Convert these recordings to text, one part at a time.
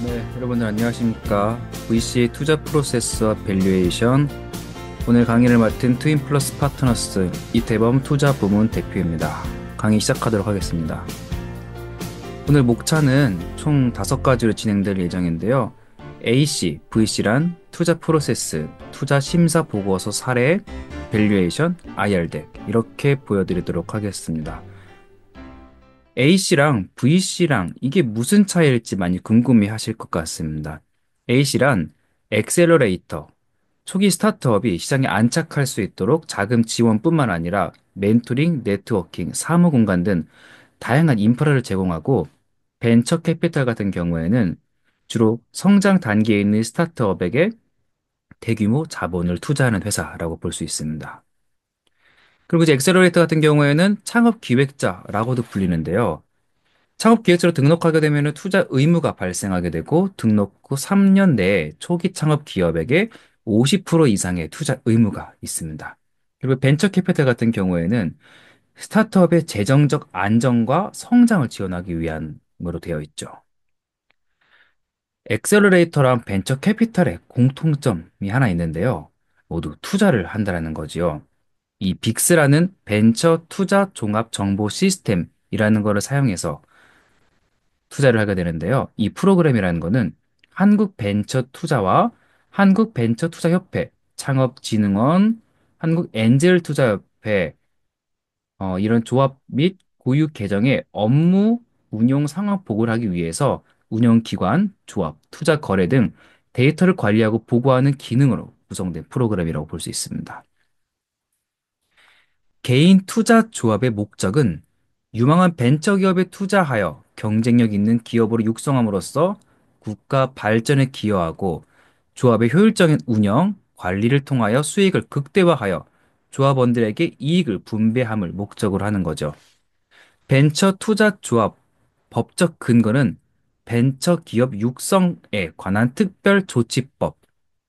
네, 여러분들 안녕하십니까? VC 투자 프로세스와 밸류에이션 오늘 강의를 맡은 트윈 플러스 파트너스 이태범 투자 부문 대표입니다. 강의 시작하도록 하겠습니다. 오늘 목차는 총 5가지로 진행될 예정인데요. AC, VC란 투자 프로세스, 투자 심사 보고서 사례, 밸류에이션, IR 덱 이렇게 보여드리도록 하겠습니다. A씨랑 V씨랑 이게 무슨 차이일지 많이 궁금해 하실 것 같습니다. A씨란 엑셀러레이터, 초기 스타트업이 시장에 안착할 수 있도록 자금 지원뿐만 아니라 멘토링, 네트워킹, 사무 공간 등 다양한 인프라를 제공하고 벤처 캐피탈 같은 경우에는 주로 성장 단계에 있는 스타트업에게 대규모 자본을 투자하는 회사라고 볼 수 있습니다. 그리고 이제 엑셀러레이터 같은 경우에는 창업 기획자라고도 불리는데요. 창업기획자로 등록하게 되면 투자 의무가 발생하게 되고 등록 후 3년 내에 초기 창업 기업에게 50% 이상의 투자 의무가 있습니다. 그리고 벤처 캐피탈 같은 경우에는 스타트업의 재정적 안정과 성장을 지원하기 위함으로 되어 있죠. 엑셀러레이터랑 벤처 캐피탈의 공통점이 하나 있는데요. 모두 투자를 한다는 거지요. 이 빅스라는 벤처 투자 종합 정보 시스템이라는 것을 사용해서 투자를 하게 되는데요. 이 프로그램이라는 거는 한국벤처투자와 한국벤처투자협회, 창업진흥원, 한국엔젤투자협회 이런 조합 및 고유 계정의 업무 운용 상황 보고를 하기 위해서 운영기관, 조합, 투자 거래 등 데이터를 관리하고 보고하는 기능으로 구성된 프로그램이라고 볼 수 있습니다. 개인 투자 조합의 목적은 유망한 벤처기업에 투자하여 경쟁력 있는 기업으로 육성함으로써 국가 발전에 기여하고 조합의 효율적인 운영, 관리를 통하여 수익을 극대화하여 조합원들에게 이익을 분배함을 목적으로 하는 거죠. 벤처 투자 조합 법적 근거는 벤처기업 육성에 관한 특별조치법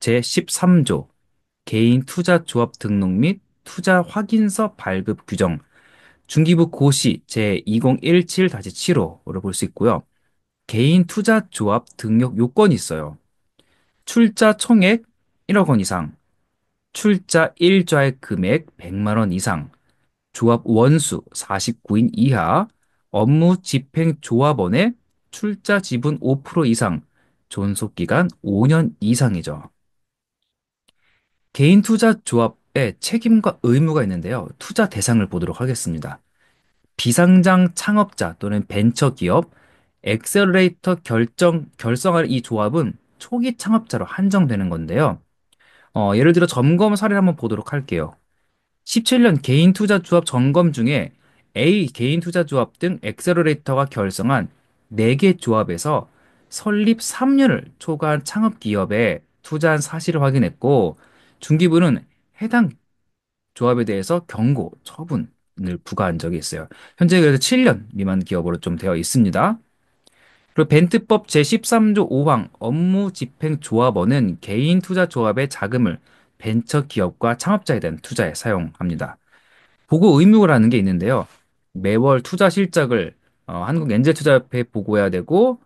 제13조 개인 투자 조합 등록 및 투자 확인서 발급 규정 중기부 고시 제2017-7호를 볼 수 있고요. 개인 투자 조합 등록 요건이 있어요. 출자 총액 1억 원 이상, 출자 일좌의 금액 100만 원 이상, 조합 원수 49인 이하, 업무 집행 조합원의 출자 지분 5% 이상, 존속 기간 5년 이상이죠. 개인 투자 조합의 책임과 의무가 있는데요. 투자 대상을 보도록 하겠습니다. 비상장 창업자 또는 벤처기업, 엑셀러레이터 결성할 이 조합은 초기 창업자로 한정되는 건데요. 예를 들어 점검 사례를 한번 보도록 할게요. 17년 개인 투자 조합 점검 중에 A 개인 투자 조합 등 엑셀러레이터가 결성한 4개 조합에서 설립 3년을 초과한 창업 기업에 투자한 사실을 확인했고 중기부는 해당 조합에 대해서 경고, 처분을 부과한 적이 있어요. 현재 그래서 7년 미만 기업으로 좀 되어 있습니다. 그리고 벤트법 제13조 5항 업무 집행 조합원은 개인 투자 조합의 자금을 벤처 기업과 창업자에 대한 투자에 사용합니다. 보고 의무라는 게 있는데요. 매월 투자 실적을 한국엔젤투자협회에 보고해야 되고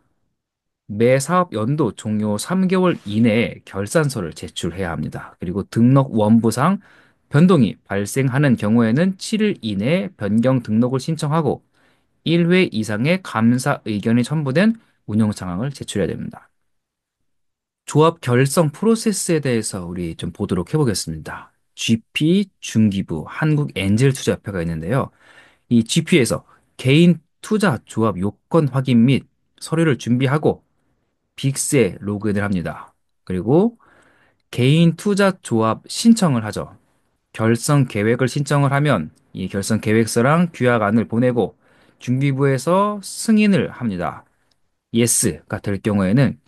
매 사업 연도 종료 3개월 이내에 결산서를 제출해야 합니다. 그리고 등록 원부상 변동이 발생하는 경우에는 7일 이내에 변경 등록을 신청하고 1회 이상의 감사 의견이 첨부된 운영 상황을 제출해야 됩니다. 조합 결성 프로세스에 대해서 우리 좀 보도록 해보겠습니다. GP, 중기부, 한국엔젤투자협회가 있는데요. 이 GP에서 개인 투자 조합 요건 확인 및 서류를 준비하고 빅스에 로그인을 합니다. 그리고 개인 투자 조합 신청을 하죠. 결성 계획을 신청을 하면 이 결성 계획서랑 규약안을 보내고 중기부에서 승인을 합니다. 예스가 될 경우에는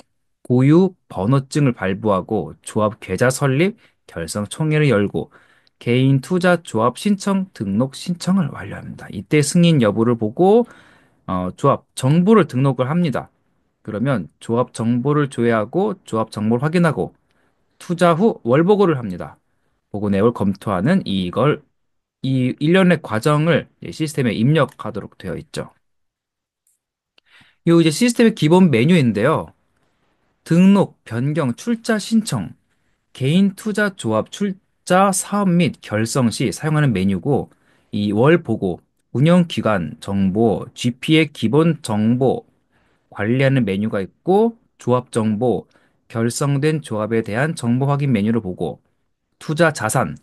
고유 번호증을 발부하고 조합 계좌 설립, 결성 총회를 열고 개인 투자 조합 신청 등록 신청을 완료합니다. 이때 승인 여부를 보고 조합 정보를 등록을 합니다. 그러면 조합 정보를 조회하고 조합 정보를 확인하고 투자 후 월보고를 합니다. 보고 내역을 검토하는 이 일련의 과정을 시스템에 입력하도록 되어 있죠. 이 이제 시스템의 기본 메뉴인데요. 등록, 변경, 출자 신청, 개인 투자 조합 출자 사업 및 결성 시 사용하는 메뉴고, 이 월 보고, 운영 기간 정보, GP의 기본 정보, 관리하는 메뉴가 있고, 조합 정보, 결성된 조합에 대한 정보 확인 메뉴를 보고, 투자 자산,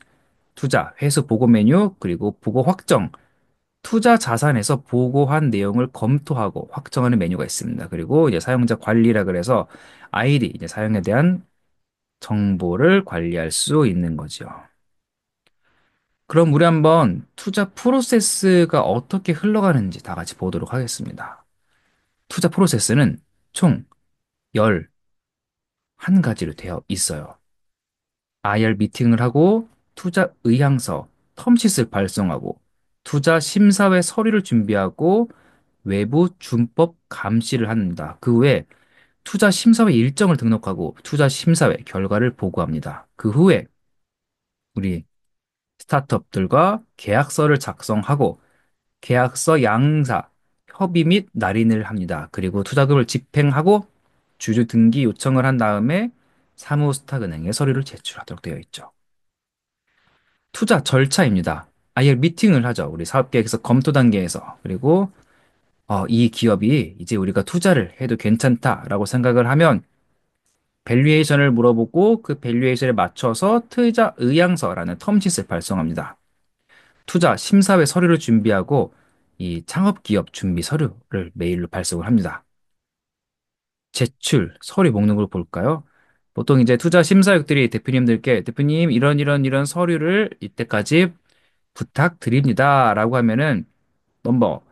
투자 회수 보고 메뉴, 그리고 보고 확정, 투자 자산에서 보고한 내용을 검토하고 확정하는 메뉴가 있습니다. 그리고 이제 사용자 관리라 그래서 아이디, 이제 사용에 대한 정보를 관리할 수 있는 거죠. 그럼 우리 한번 투자 프로세스가 어떻게 흘러가는지 다 같이 보도록 하겠습니다. 투자 프로세스는 총 11가지로 되어 있어요. IR 미팅을 하고 투자 의향서, 텀시트를 발송하고 투자 심사회 서류를 준비하고 외부 준법 감시를 합니다. 그 외에 투자 심사회 일정을 등록하고 투자 심사회 결과를 보고합니다. 그 후에 우리 스타트업들과 계약서를 작성하고 계약서 양사, 협의 및 날인을 합니다. 그리고 투자금을 집행하고 주주 등기 요청을 한 다음에 사무스탁은행에 서류를 제출하도록 되어 있죠. 투자 절차입니다. 아예 미팅을 하죠. 우리 사업계획서 검토 단계에서. 그리고 이 기업이 이제 우리가 투자를 해도 괜찮다라고 생각을 하면 밸류에이션을 물어보고 그 밸류에이션에 맞춰서 투자 의향서라는 텀시트를 발송합니다. 투자 심사회 서류를 준비하고 이 창업기업 준비 서류를 메일로 발송을 합니다. 제출 서류 목록을 볼까요? 보통 이제 투자 심사역들이 대표님들께 대표님 이런 서류를 이때까지 부탁드립니다라고 하면은 넘버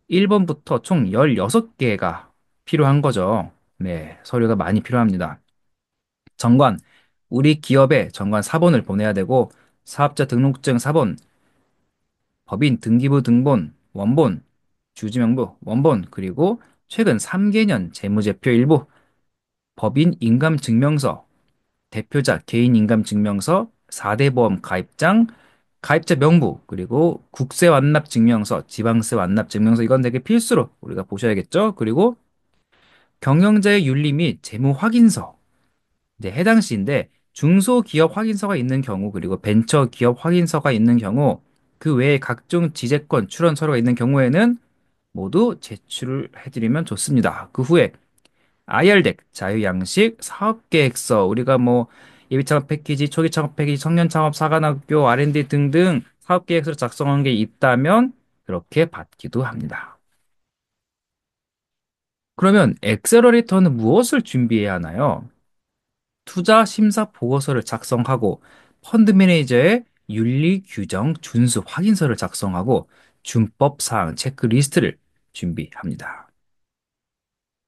1번부터 총 16개가 필요한 거죠. 네, 서류가 많이 필요합니다. 정관, 우리 기업에 정관 4번을 보내야 되고 사업자 등록증 4번, 법인 등기부 등본, 원본, 주지명부, 원본, 그리고 최근 3개년 재무제표 일부, 법인 인감증명서, 대표자 개인 인감증명서, 4대 보험 가입장, 가입자 명부, 그리고 국세 완납 증명서, 지방세 완납 증명서, 이건 되게 필수로 우리가 보셔야겠죠? 그리고 경영자의 윤리 및 재무 확인서, 이제 해당 시인데 중소기업 확인서가 있는 경우, 그리고 벤처기업 확인서가 있는 경우, 그 외에 각종 지재권 출원 서류가 있는 경우에는 모두 제출을 해드리면 좋습니다. 그 후에 IR덱, 자유양식, 사업계획서, 우리가 뭐 예비창업 패키지, 초기창업 패키지, 청년창업, 사관학교, R&D 등등 사업계획서를 작성한 게 있다면 그렇게 받기도 합니다. 그러면 엑셀러레이터는 무엇을 준비해야 하나요? 투자 심사 보고서를 작성하고 펀드 매니저의 윤리 규정 준수 확인서를 작성하고 준법 사항 체크리스트를 준비합니다.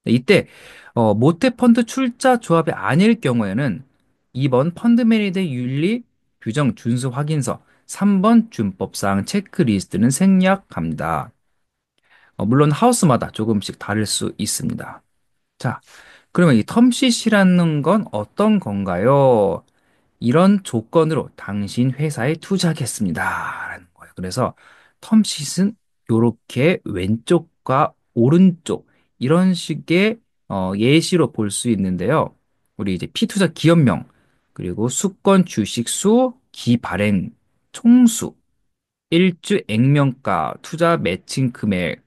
네, 이때 모태 펀드 출자 조합이 아닐 경우에는 2번 펀드 매니저의 윤리 규정 준수 확인서, 3번 준법 사항 체크리스트는 생략합니다. 물론 하우스마다 조금씩 다를 수 있습니다. 자, 그러면 이 텀씨씨라는 건 어떤 건가요? 이런 조건으로 당신 회사에 투자하겠습니다. 라는 거예요. 그래서 텀sheet은 이렇게 왼쪽과 오른쪽 이런 식의 예시로 볼 수 있는데요. 우리 이제 피투자 기업명, 그리고 수권 주식수, 기발행 총수, 일주 액면가, 투자 매칭 금액,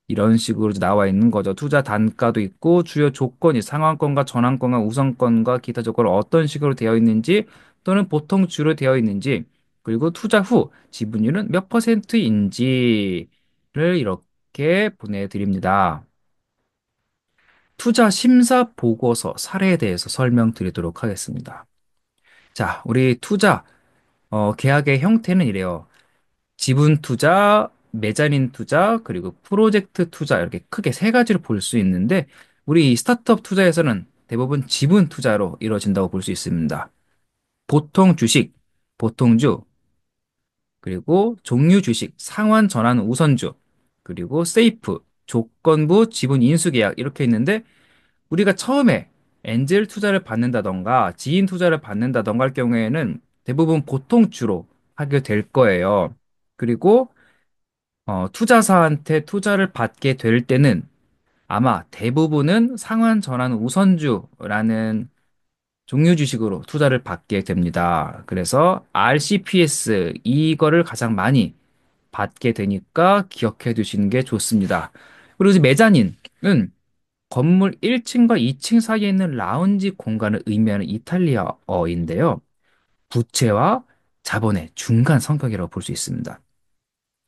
이런 식으로 나와 있는 거죠. 투자 단가도 있고 주요 조건이 상한권과 전환권과 우선권과 기타 조건 어떤 식으로 되어 있는지 또는 보통 주로 되어 있는지 그리고 투자 후 지분율은 몇 퍼센트인지를 이렇게 보내드립니다. 투자 심사 보고서 사례에 대해서 설명드리도록 하겠습니다. 자, 우리 투자 계약의 형태는 이래요. 지분 투자, 메자닌 투자, 그리고 프로젝트 투자 이렇게 크게 세 가지로 볼 수 있는데 우리 이 스타트업 투자에서는 대부분 지분 투자로 이루어진다고 볼 수 있습니다. 보통 주식, 보통주, 그리고 종류 주식, 상환 전환 우선주, 그리고 세이프, 조건부 지분 인수 계약 이렇게 있는데 우리가 처음에 엔젤 투자를 받는다던가 지인 투자를 받는다던가 할 경우에는 대부분 보통주로 하게 될 거예요. 그리고 투자사한테 투자를 받게 될 때는 아마 대부분은 상환 전환 우선주라는 종류 주식으로 투자를 받게 됩니다. 그래서 RCPS 이거를 가장 많이 받게 되니까 기억해 두시는 게 좋습니다. 그리고 이제 메자닌은 건물 1층과 2층 사이에 있는 라운지 공간을 의미하는 이탈리아어인데요. 부채와 자본의 중간 성격이라고 볼 수 있습니다.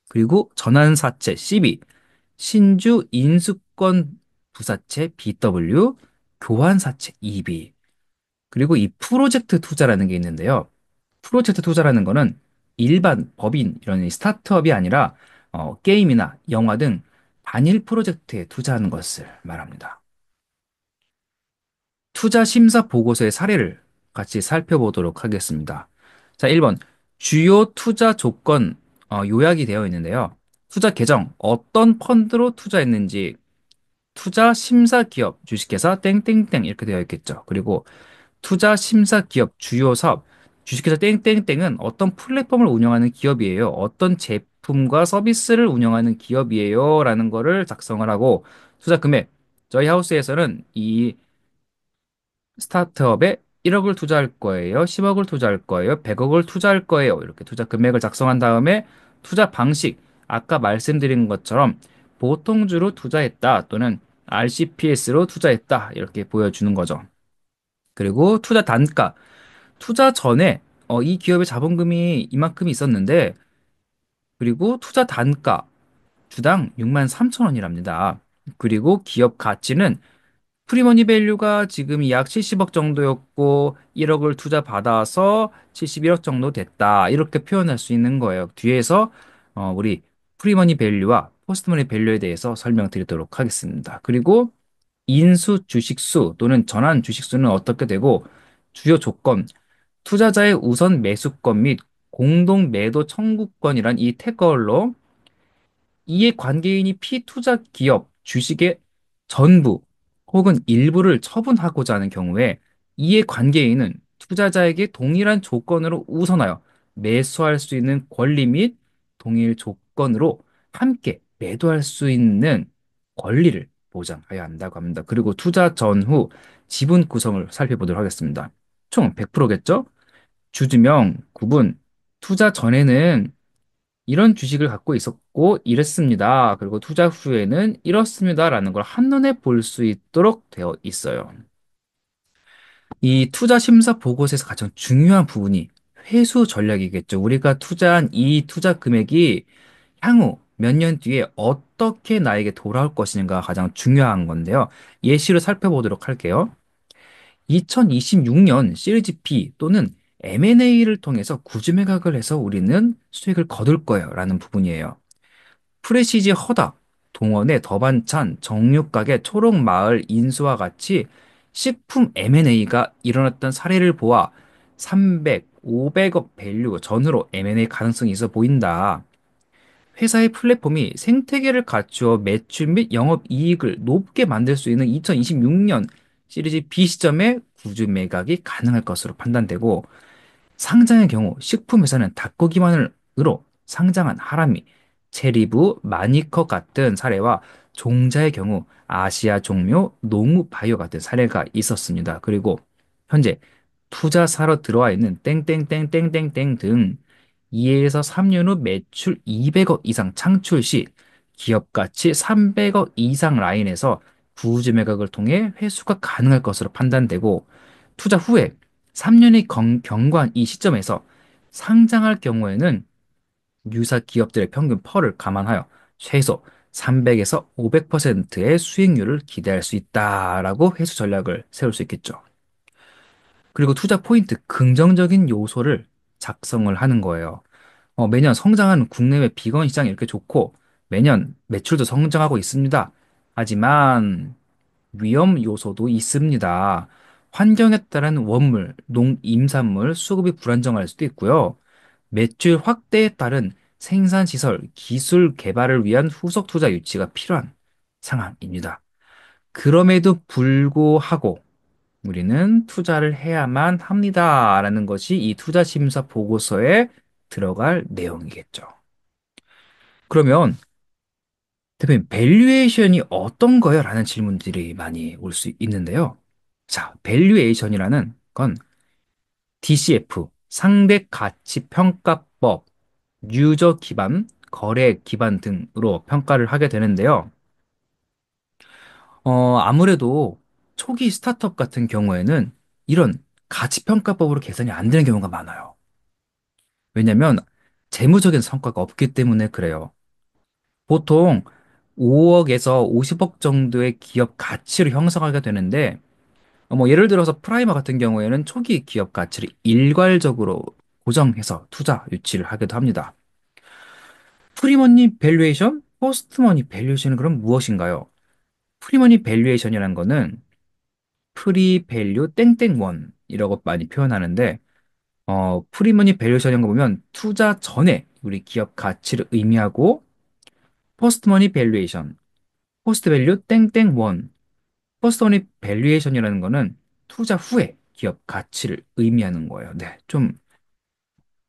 그리고 전환사채 CB, 신주 인수권 부사채 BW, 교환사채 EB, 그리고 이 프로젝트 투자라는 게 있는데요. 프로젝트 투자라는 거는 일반 법인 이런 스타트업이 아니라 게임이나 영화 등 단일 프로젝트에 투자하는 것을 말합니다. 투자 심사 보고서의 사례를 같이 살펴보도록 하겠습니다. 자, 1번. 주요 투자 조건 요약이 되어 있는데요. 투자 계정, 어떤 펀드로 투자했는지, 투자 심사 기업, 주식회사 땡땡땡 이렇게 되어 있겠죠. 그리고 투자 심사 기업 주요 사업, 주식회사 땡땡땡은 어떤 플랫폼을 운영하는 기업이에요. 어떤 제품과 서비스를 운영하는 기업이에요. 라는 거를 작성을 하고 투자 금액, 저희 하우스에서는 이 스타트업에 1억을 투자할 거예요. 10억을 투자할 거예요. 100억을 투자할 거예요. 이렇게 투자 금액을 작성한 다음에 투자 방식, 아까 말씀드린 것처럼 보통주로 투자했다 또는 RCPS로 투자했다 이렇게 보여주는 거죠. 그리고 투자 단가, 투자 전에 이 기업의 자본금이 이만큼 있었는데 그리고 투자 단가 주당 6만 3천 원이랍니다. 그리고 기업 가치는 프리머니 밸류가 지금 약 70억 정도였고 1억을 투자 받아서 71억 정도 됐다. 이렇게 표현할 수 있는 거예요. 뒤에서 우리 프리머니 밸류와 포스트머니 밸류에 대해서 설명드리도록 하겠습니다. 그리고 인수 주식수 또는 전환 주식수는 어떻게 되고 주요 조건, 투자자의 우선 매수권 및 공동 매도 청구권이란 이 태걸로 이해 관계인이 피투자 기업 주식의 전부 혹은 일부를 처분하고자 하는 경우에 이해 관계인은 투자자에게 동일한 조건으로 우선하여 매수할 수 있는 권리 및 동일 조건으로 함께 매도할 수 있는 권리를 보장해야 한다고 합니다. 그리고 투자 전후 지분 구성을 살펴보도록 하겠습니다. 총 100%겠죠? 주주명, 구분, 투자 전에는 이런 주식을 갖고 있었고 이랬습니다. 그리고 투자 후에는 이렇습니다라는 걸 한눈에 볼 수 있도록 되어 있어요. 이 투자 심사 보고서에서 가장 중요한 부분이 회수 전략이겠죠. 우리가 투자한 이 투자 금액이 향후 몇 년 뒤에 어떻게 나에게 돌아올 것인가 가장 중요한 건데요. 예시로 살펴보도록 할게요. 2026년 시리즈 B 또는 M&A를 통해서 구주 매각을 해서 우리는 수익을 거둘 거예요. 라는 부분이에요. 프레시지 허닥, 동원의 더반찬, 정육각의 초록마을 인수와 같이 식품 M&A가 일어났던 사례를 보아 300, 500억 밸류 전후로 M&A 가능성이 있어 보인다. 회사의 플랫폼이 생태계를 갖추어 매출 및 영업이익을 높게 만들 수 있는 2026년 시리즈 B 시점에 구주 매각이 가능할 것으로 판단되고 상장의 경우 식품회사는 닭고기만으로 상장한 하라미, 체리부, 마니커 같은 사례와 종자의 경우 아시아 종묘, 농우바이오 같은 사례가 있었습니다. 그리고 현재 투자사로 들어와 있는 땡땡땡땡땡땡 등 2에서 3년 후 매출 200억 이상 창출 시 기업 가치 300억 이상 라인에서 구주 매각을 통해 회수가 가능할 것으로 판단되고 투자 후에 3년의 경과한 이 시점에서 상장할 경우에는 유사 기업들의 평균 펄을 감안하여 최소 300에서 500%의 수익률을 기대할 수 있다라고 회수 전략을 세울 수 있겠죠. 그리고 투자 포인트 긍정적인 요소를 작성을 하는 거예요. 매년 성장하는 국내외 비건 시장이 이렇게 좋고 매년 매출도 성장하고 있습니다. 하지만 위험 요소도 있습니다. 환경에 따른 원물, 농임산물 수급이 불안정할 수도 있고요. 매출 확대에 따른 생산시설, 기술 개발을 위한 후속 투자 유치가 필요한 상황입니다. 그럼에도 불구하고 우리는 투자를 해야만 합니다라는 것이 이 투자 심사 보고서에 들어갈 내용이겠죠. 그러면 대표님, 밸류에이션이 어떤 거요? 라는 질문들이 많이 올 수 있는데요. 자, 밸류에이션이라는 건 DCF, 상대 가치 평가법, 유저 기반, 거래 기반 등으로 평가를 하게 되는데요. 아무래도 초기 스타트업 같은 경우에는 이런 가치 평가법으로 계산이 안 되는 경우가 많아요. 왜냐면 재무적인 성과가 없기 때문에 그래요. 보통 5억에서 50억 정도의 기업 가치를 형성하게 되는데, 뭐 예를 들어서 프라이머 같은 경우에는 초기 기업 가치를 일괄적으로 고정해서 투자 유치를 하기도 합니다. 프리머니 밸류에이션, 포스트머니 밸류에이션은 그럼 무엇인가요? 프리머니 밸류에이션이라는 거는 프리 밸류 땡땡원이라고 많이 표현하는데, 프리머니 밸류에이션인 거 보면 투자 전에 우리 기업 가치를 의미하고, 포스트머니 밸류에이션, 포스트 밸류 땡땡원, 포스트머니 밸류에이션이라는 거는 투자 후에 기업 가치를 의미하는 거예요. 네, 좀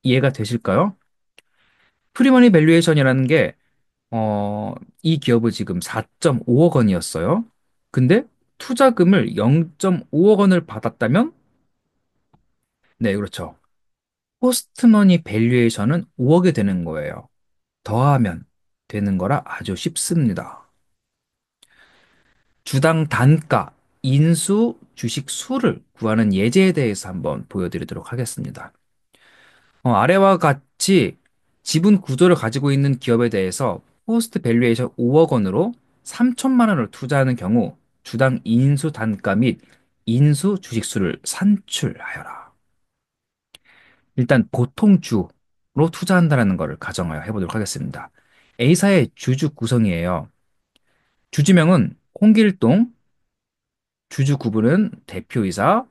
이해가 되실까요? 프리머니 밸류에이션이라는 게, 이 기업은 지금 4.5억 원이었어요. 근데 투자금을 0.5억 원을 받았다면, 네, 그렇죠. 포스트머니 밸류에이션은 5억이 되는 거예요. 더하면 되는 거라 아주 쉽습니다. 주당 단가, 인수, 주식 수를 구하는 예제에 대해서 한번 보여드리도록 하겠습니다. 아래와 같이 지분 구조를 가지고 있는 기업에 대해서 포스트 밸류에이션 5억 원으로 3천만 원을 투자하는 경우 주당 인수 단가 및 인수 주식수를 산출하여라. 일단 보통주로 투자한다는 것을 가정하여 해보도록 하겠습니다. A사의 주주 구성이에요. 주주명은 홍길동, 주주 구분은 대표이사,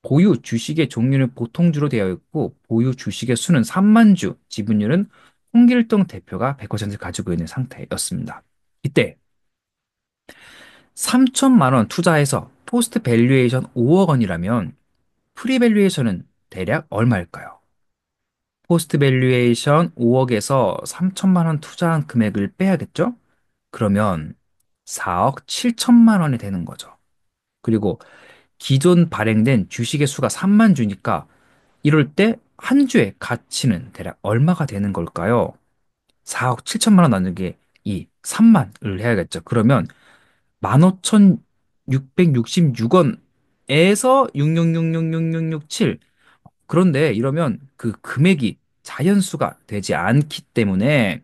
보유 주식의 종류는 보통주로 되어 있고 보유 주식의 수는 3만 주, 지분율은 홍길동 대표가 100% 가지고 있는 상태였습니다. 이때 3천만 원 투자해서 포스트 밸류에이션 5억 원이라면 프리 밸류에이션은 대략 얼마일까요? 포스트 밸류에이션 5억에서 3천만 원 투자한 금액을 빼야겠죠? 그러면 4억 7천만 원이 되는 거죠. 그리고 기존 발행된 주식의 수가 3만 주니까 이럴 때 한 주의 가치는 대략 얼마가 되는 걸까요? 4억 7천만 원 나누기 이 3만을 해야겠죠. 그러면 15,666원에서 6666667. 그런데 이러면 그 금액이 자연수가 되지 않기 때문에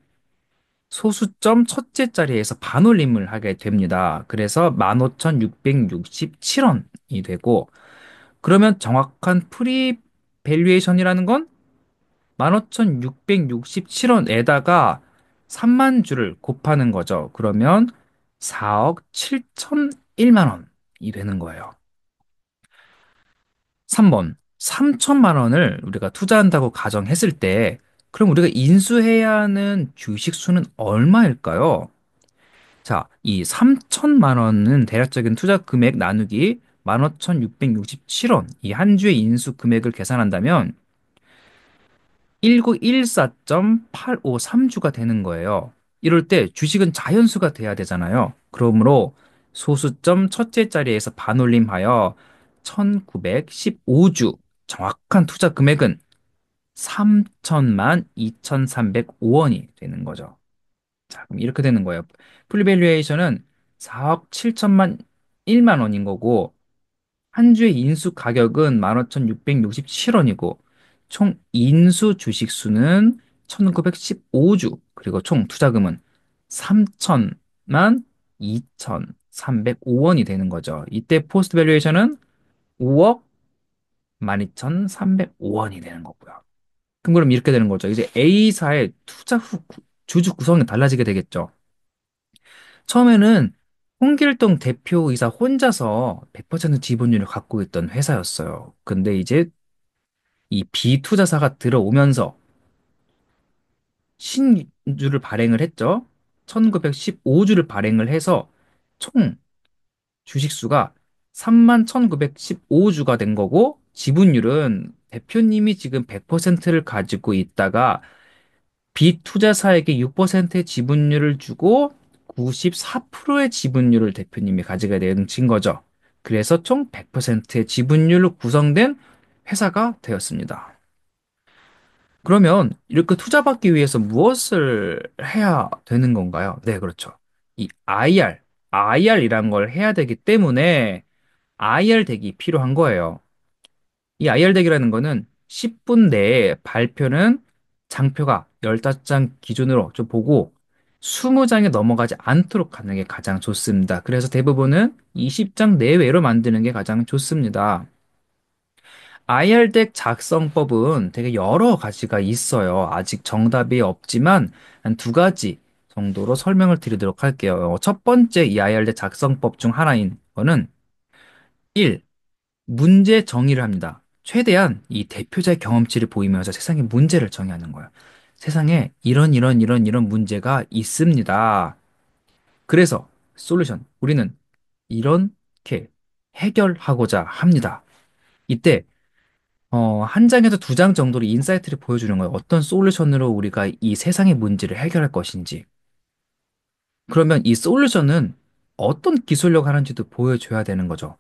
소수점 첫째 자리에서 반올림을 하게 됩니다. 그래서 15,667원이 되고, 그러면 정확한 프리 밸류에이션이라는 건 15,667원에다가 3만 주를 곱하는 거죠. 그러면 4억 7,001만 원이 되는 거예요. 3번, 3천만 원을 우리가 투자한다고 가정했을 때, 그럼 우리가 인수해야 하는 주식 수는 얼마일까요? 자, 이 3천만 원은 대략적인 투자 금액 나누기 15,667원, 이 한 주의 인수 금액을 계산한다면 1914.853주가 되는 거예요. 이럴 때 주식은 자연수가 돼야 되잖아요. 그러므로 소수점 첫째 자리에서 반올림하여 1915주, 정확한 투자 금액은 3천만 2,305원이 되는 거죠. 자, 그럼 이렇게 되는 거예요. 프리밸류에이션은 4억 7천만 1만 원인 거고, 한 주의 인수 가격은 15,667원이고, 총 인수 주식 수는 1,915주, 그리고 총 투자금은 3천만 2,305원이 되는 거죠. 이때 포스트 밸류에이션은 5억 12,305원이 되는 거고요. 그럼 이렇게 되는 거죠. 이제 A사의 투자 후 주주 구성이 달라지게 되겠죠. 처음에는 홍길동 대표이사 혼자서 100% 지분율을 갖고 있던 회사였어요. 근데 이제 이 비투자사가 들어오면서 신주를 발행을 했죠. 1915주를 발행을 해서 총 주식수가 31,915주가 된 거고, 지분율은 대표님이 지금 100%를 가지고 있다가 비투자사에게 6%의 지분율을 주고 94%의 지분율을 대표님이 가지게 되는 거죠. 그래서 총 100%의 지분율로 구성된 회사가 되었습니다. 그러면 이렇게 투자받기 위해서 무엇을 해야 되는 건가요? 네, 그렇죠. 이 IR이란 걸 해야 되기 때문에 IR 덱이 필요한 거예요. 이 IR 덱이라는 거는 10분 내에 발표는 장표가 15장 기준으로 좀 보고 20장에 넘어가지 않도록 하는 게 가장 좋습니다. 그래서 대부분은 20장 내외로 만드는 게 가장 좋습니다. IR 덱 작성법은 되게 여러 가지가 있어요. 아직 정답이 없지만 한 두 가지 정도로 설명을 드리도록 할게요. 첫 번째 이 IR 덱 작성법 중 하나인 거는 1. 문제 정의를 합니다. 최대한 이 대표자의 경험치를 보이면서 세상에 문제를 정의하는 거예요. 세상에 이런 문제가 있습니다. 그래서 솔루션, 우리는 이렇게 해결하고자 합니다. 이때 한 장에서 두 장 정도로 인사이트를 보여주는 거예요. 어떤 솔루션으로 우리가 이 세상의 문제를 해결할 것인지. 그러면 이 솔루션은 어떤 기술력 하는지도 보여줘야 되는 거죠.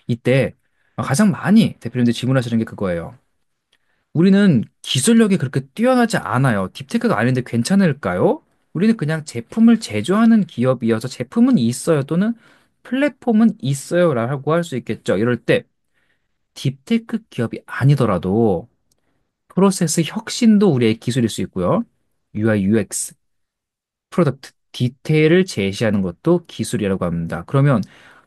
이때 가장 많이 대표님들 질문하시는 게 그거예요. 우리는 기술력이 그렇게 뛰어나지 않아요. 딥테크가 아닌데 괜찮을까요? 우리는 그냥 제품을 제조하는 기업이어서 제품은 있어요. 또는 플랫폼은 있어요. 라고 할 수 있겠죠. 이럴 때 딥테크 기업이 아니더라도 프로세스 혁신도 우리의 기술일 수 있고요. UI, UX, 프로덕트, 디테일을 제시하는 것도 기술이라고 합니다. 그러면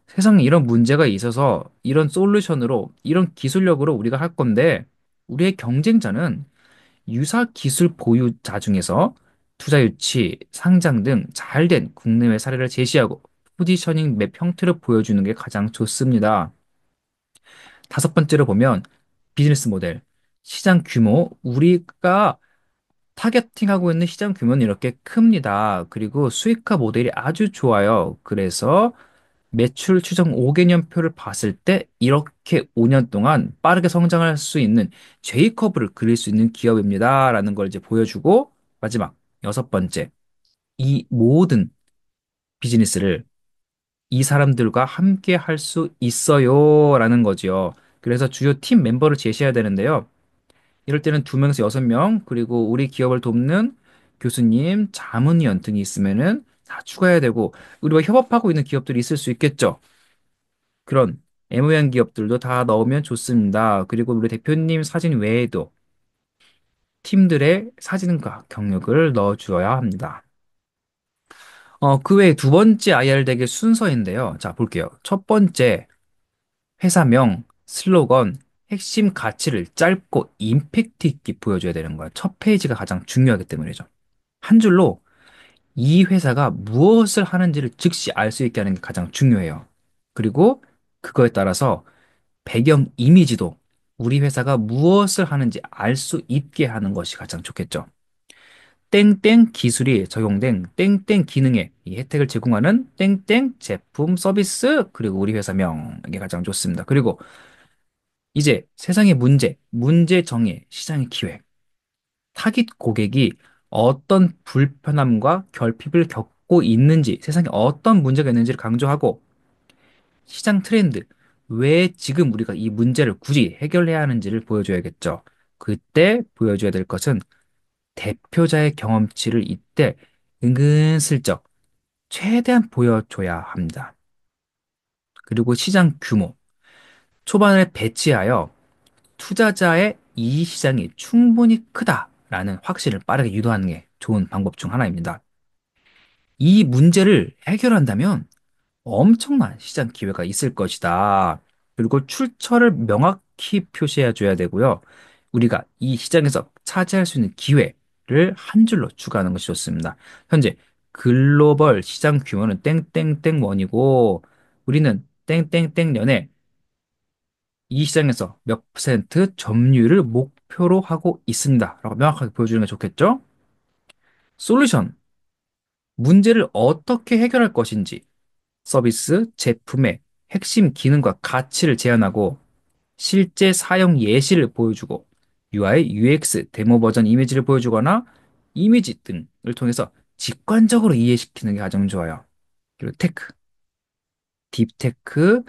세상에 이런 문제가 있어서 이런 솔루션으로, 이런 기술력으로 우리가 할 건데, 우리의 경쟁자는 유사 기술 보유자 중에서 투자 유치, 상장 등 잘된 국내외 사례를 제시하고 포지셔닝 맵 형태를 보여주는 게 가장 좋습니다. 다섯 번째로 보면 비즈니스 모델, 시장 규모, 우리가 타겟팅하고 있는 시장 규모는 이렇게 큽니다. 그리고 수익화 모델이 아주 좋아요. 그래서 매출 추정 5개년표를 봤을 때 이렇게 5년 동안 빠르게 성장할 수 있는 J커브를 그릴 수 있는 기업입니다. 라는 걸 이제 보여주고 마지막 여섯 번째 이 모든 비즈니스를 이 사람들과 함께 할 수 있어요. 라는 거지요. 그래서 주요 팀 멤버를 제시해야 되는데요. 이럴 때는 두 명에서 여섯 명 그리고 우리 기업을 돕는 교수님, 자문위원 등이 있으면은 다 추가해야 되고 우리와 협업하고 있는 기업들이 있을 수 있겠죠. 그런 애무양 기업들도 다 넣으면 좋습니다. 그리고 우리 대표님 사진 외에도 팀들의 사진과 경력을 넣어주어야 합니다. 그 외에 두 번째 IR 덱의 순서인데요. 자, 볼게요. 첫 번째, 회사명, 슬로건, 핵심 가치를 짧고 임팩트 있게 보여줘야 되는 거야. 첫 페이지가 가장 중요하기 때문이죠. 한 줄로 이 회사가 무엇을 하는지를 즉시 알 수 있게 하는 게 가장 중요해요. 그리고 그거에 따라서 배경 이미지도 우리 회사가 무엇을 하는지 알 수 있게 하는 것이 가장 좋겠죠. 땡땡 기술이 적용된 땡땡 기능에 이 혜택을 제공하는 땡땡 제품 서비스 그리고 우리 회사명 이게 가장 좋습니다. 그리고 이제 세상의 문제 정의, 시장의 기회, 타깃 고객이 어떤 불편함과 결핍을 겪고 있는지, 세상에 어떤 문제가 있는지를 강조하고 시장 트렌드, 왜 지금 우리가 이 문제를 굳이 해결해야 하는지를 보여줘야겠죠. 그때 보여줘야 될 것은 대표자의 경험치를 이때 은근슬쩍 최대한 보여줘야 합니다. 그리고 시장 규모, 초반에 배치하여 투자자의 이 시장이 충분히 크다라는 확신을 빠르게 유도하는 게 좋은 방법 중 하나입니다. 이 문제를 해결한다면 엄청난 시장 기회가 있을 것이다. 그리고 출처를 명확히 표시해 줘야 되고요. 우리가 이 시장에서 차지할 수 있는 기회를 한 줄로 추가하는 것이 좋습니다. 현재 글로벌 시장 규모는 땡땡땡 원이고 우리는 땡땡땡 년에 이 시장에서 몇 퍼센트 점유율을 목표로 하고 있습니다. 라고 명확하게 보여주는 게 좋겠죠? 솔루션, 문제를 어떻게 해결할 것인지, 서비스, 제품의 핵심 기능과 가치를 제안하고, 실제 사용 예시를 보여주고, UI, UX, 데모 버전 이미지를 보여주거나, 이미지 등을 통해서 직관적으로 이해시키는 게 가장 좋아요. 그리고 테크, 딥테크,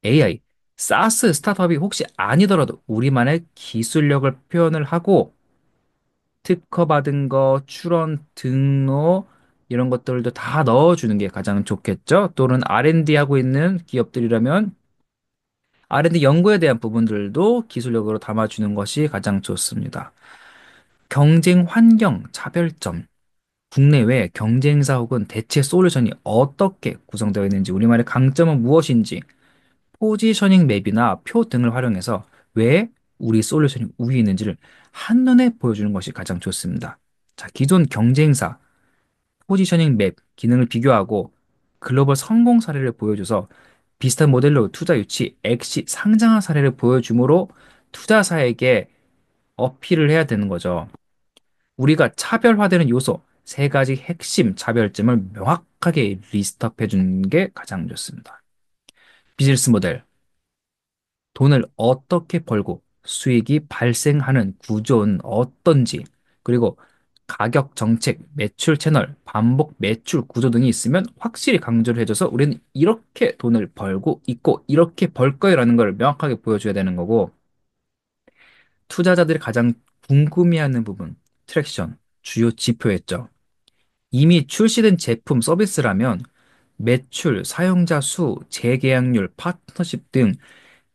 AI, 사스 스타트업이 혹시 아니더라도 우리만의 기술력을 표현을 하고 특허 받은 거, 출원 등록 이런 것들도 다 넣어주는 게 가장 좋겠죠. 또는 R&D 하고 있는 기업들이라면 R&D 연구에 대한 부분들도 기술력으로 담아주는 것이 가장 좋습니다. 경쟁 환경, 차별점. 국내외 경쟁사 혹은 대체 솔루션이 어떻게 구성되어 있는지, 우리말의 강점은 무엇인지, 포지셔닝 맵이나 표 등을 활용해서 왜 우리 솔루션이 우위에 있는지를 한눈에 보여주는 것이 가장 좋습니다. 자, 기존 경쟁사 포지셔닝 맵 기능을 비교하고 글로벌 성공 사례를 보여줘서 비슷한 모델로 투자 유치, 액시 상장한 사례를 보여줌으로 투자사에게 어필을 해야 되는 거죠. 우리가 차별화되는 요소 세 가지 핵심 차별점을 명확하게 리스트업해 주는 게 가장 좋습니다. 비즈니스 모델, 돈을 어떻게 벌고 수익이 발생하는 구조는 어떤지, 그리고 가격 정책, 매출 채널, 반복 매출 구조 등이 있으면 확실히 강조를 해줘서 우리는 이렇게 돈을 벌고 있고 이렇게 벌 거예요라는 걸 명확하게 보여줘야 되는 거고, 투자자들이 가장 궁금해하는 부분, 트랙션, 주요 지표였죠. 이미 출시된 제품, 서비스라면 매출, 사용자 수, 재계약률, 파트너십 등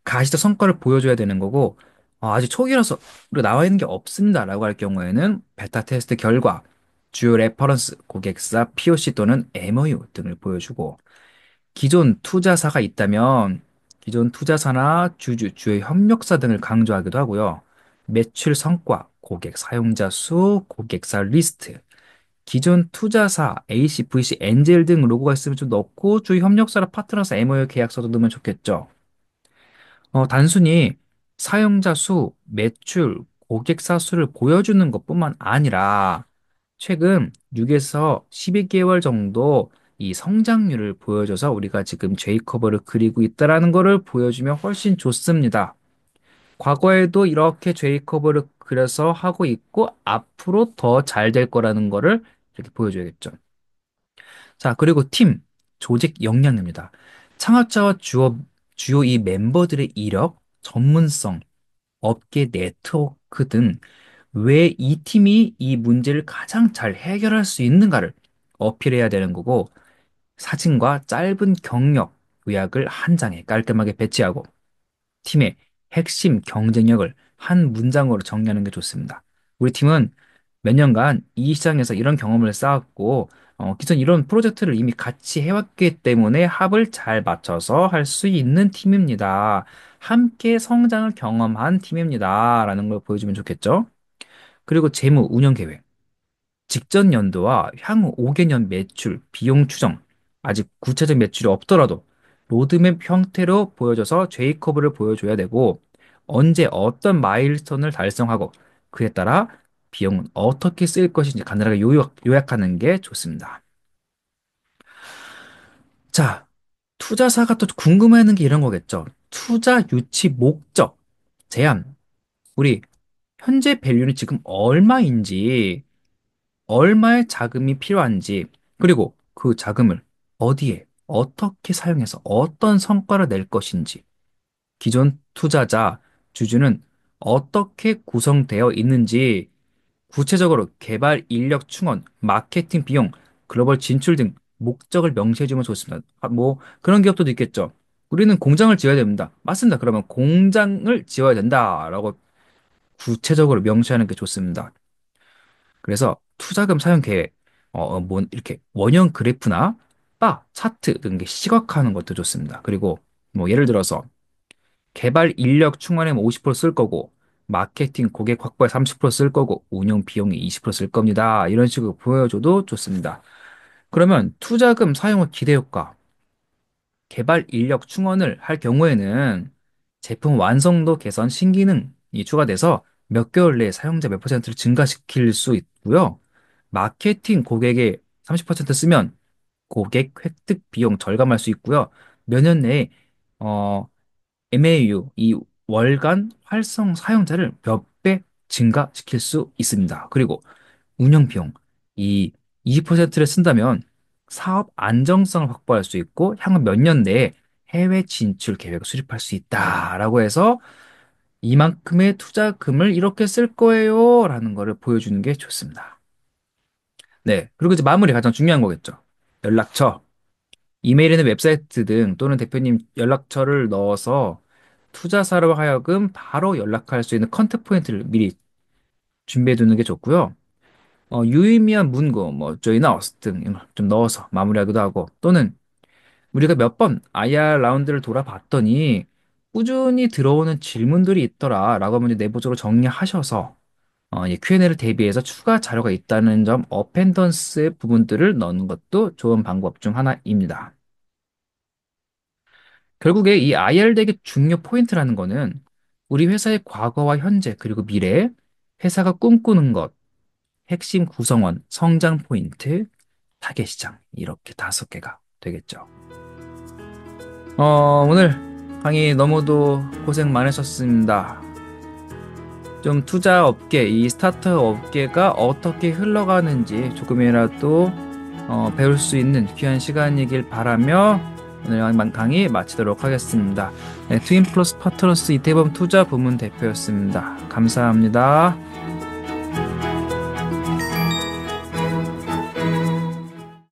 가시적 성과를 보여줘야 되는 거고, 아직 초기라서 우리가 나와 있는 게 없습니다라고 할 경우에는 베타 테스트 결과, 주요 레퍼런스, 고객사, POC 또는 MOU 등을 보여주고, 기존 투자사가 있다면 기존 투자사나 주주, 주요 협력사 등을 강조하기도 하고요. 매출 성과, 고객 사용자 수, 고객사 리스트, 기존 투자사, AC, VC, 엔젤 등 로고가 있으면 좀 넣고 주요 협력사나 파트너사, MOU 계약서도 넣으면 좋겠죠. 단순히 사용자 수, 매출, 고객사 수를 보여주는 것뿐만 아니라 최근 6에서 12개월 정도 이 성장률을 보여줘서 우리가 지금 J커브를 그리고 있다라는 것을 보여주면 훨씬 좋습니다. 과거에도 이렇게 J커브를 그려서 하고 있고 앞으로 더 잘 될 거라는 거를 이렇게 보여줘야겠죠. 자, 그리고 팀, 조직 역량입니다. 창업자와 주요 이 멤버들의 이력, 전문성, 업계 네트워크 등 왜 이 팀이 이 문제를 가장 잘 해결할 수 있는가를 어필해야 되는 거고, 사진과 짧은 경력 요약을 한 장에 깔끔하게 배치하고 팀의 핵심 경쟁력을 한 문장으로 정리하는 게 좋습니다. 우리 팀은 몇 년간 이 시장에서 이런 경험을 쌓았고, 기존 이런 프로젝트를 이미 같이 해왔기 때문에 합을 잘 맞춰서 할 수 있는 팀입니다. 함께 성장을 경험한 팀입니다. 라는 걸 보여주면 좋겠죠. 그리고 재무 운영 계획. 직전 연도와 향후 5개년 매출, 비용 추정, 아직 구체적 매출이 없더라도 로드맵 형태로 보여줘서 제이커브를 보여줘야 되고, 언제 어떤 마일스톤을 달성하고 그에 따라 비용은 어떻게 쓰일 것인지 간단하게 요약하는 게 좋습니다. 자, 투자사가 또 궁금해하는 게 이런 거겠죠. 투자 유치 목적, 제한, 우리 현재 밸류는 지금 얼마인지, 얼마의 자금이 필요한지, 그리고 그 자금을 어디에, 어떻게 사용해서 어떤 성과를 낼 것인지, 기존 투자자, 주주는 어떻게 구성되어 있는지, 구체적으로 개발 인력 충원, 마케팅 비용, 글로벌 진출 등 목적을 명시해주면 좋습니다. 뭐 그런 기업도 있겠죠. 우리는 공장을 지어야 됩니다. 맞습니다. 그러면 공장을 지어야 된다라고 구체적으로 명시하는 게 좋습니다. 그래서 투자금 사용 계획, 뭐 이렇게 원형 그래프나 바, 차트 등게 시각화하는 것도 좋습니다. 그리고 뭐 예를 들어서 개발 인력 충원에 50%쓸 거고, 마케팅 고객 확보에 30%쓸 거고, 운영 비용에 20%쓸 겁니다. 이런 식으로 보여줘도 좋습니다. 그러면 투자금 사용의 기대 효과, 개발 인력 충원을 할 경우에는 제품 완성도 개선 신기능이 추가돼서 몇 개월 내에 사용자 몇 퍼센트를 증가시킬 수 있고요. 마케팅 고객의 30% 쓰면 고객 획득 비용 절감할 수 있고요. 몇 년 내에 어, MAU, 이 월간 활성 사용자를 몇 배 증가시킬 수 있습니다. 그리고 운영 비용, 이 20%를 쓴다면 사업 안정성을 확보할 수 있고 향후 몇 년 내에 해외 진출 계획을 수립할 수 있다라고 해서 이만큼의 투자금을 이렇게 쓸 거예요 라는 거를 보여주는 게 좋습니다. 네. 그리고 이제 마무리 가장 중요한 거겠죠. 연락처. 이메일이나 웹사이트 등 또는 대표님 연락처를 넣어서 투자사로 하여금 바로 연락할 수 있는 컨택 포인트를 미리 준비해 두는 게 좋고요. 유의미한 문구, 뭐 join us 등 좀 넣어서 마무리하기도 하고 또는 우리가 몇 번 IR 라운드를 돌아봤더니 꾸준히 들어오는 질문들이 있더라라고 하면 이제 내부적으로 정리하셔서 이 Q&A를 대비해서 추가 자료가 있다는 점 어펜던스의 부분들을 넣는 것도 좋은 방법 중 하나입니다. 결국에 이 IR 덱의 중요 포인트라는 거는 우리 회사의 과거와 현재 그리고 미래, 회사가 꿈꾸는 것, 핵심 구성원, 성장 포인트, 타겟 시장 이렇게 5개가 되겠죠. 오늘 강의 너무도 고생 많으셨습니다. 좀 투자 업계, 이 스타트업 업계가 어떻게 흘러가는지 조금이라도 배울 수 있는 귀한 시간이길 바라며 오늘 강의 마치도록 하겠습니다. 네, 트윈플러스 파트너스 이태범 투자 부문 대표였습니다. 감사합니다.